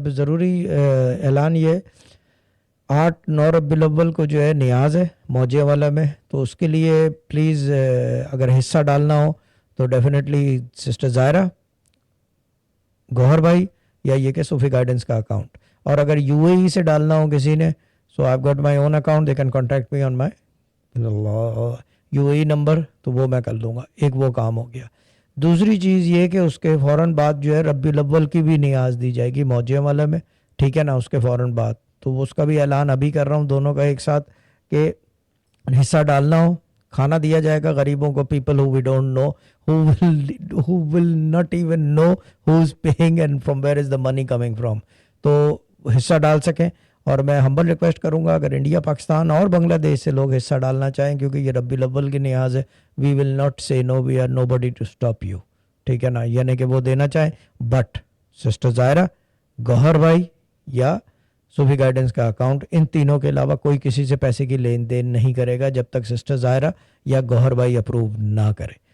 اب ضروری اعلان یہ 8-9 ربیع الاول کو جو ہے نیاز ہے موجیہ والا میں, تو اس کے لیے پلیز اگر حصہ ڈالنا ہو تو ڈیفینیٹلی سسٹر ظاہرہ, گوہر بھائی, یا یہ کہ صوفی گائیڈنس کا اکاؤنٹ. اور اگر یو اے ای سے ڈالنا ہو کسی نے, so I got my own account, they can contact me on my U A E number, تو وہ میں کر دوں گا. ایک وہ کام ہو گیا. دوسری چیز یہ کہ اس کے فوراً بعد جو ہے ربیع الاول کی بھی نیاز دی جائے گی موجیہ والا میں, ٹھیک ہے نا, اس کے فوراً بعد. تو اس کا بھی اعلان ابھی کر رہا ہوں دونوں کا ایک ساتھ, کہ حصہ ڈالنا ہو, کھانا دیا جائے گا غریبوں کو, people who we don't know, who will not even know who's paying and from where is the money coming from. تو حصہ ڈال سکیں. اور میں ہمبل ریکویسٹ کروں گا اگر انڈیا, پاکستان اور بنگلہ دیش سے لوگ حصہ ڈالنا چاہیں, کیونکہ یہ ربیع الاول کی نیاز ہے, وی will not say no, we are no buddy to stop you, ٹھیک ہے نا. یعنی کہ وہ دینا چاہیں, بٹ سسٹر ظاہرہ, گوہر بھائی یا صوفی گائیڈنس کا اکاؤنٹ, ان تینوں کے علاوہ کوئی کسی سے پیسے کی لین دین نہیں کرے گا جب تک سسٹر ظاہرہ یا گوہر بھائی اپروو نہ کرے.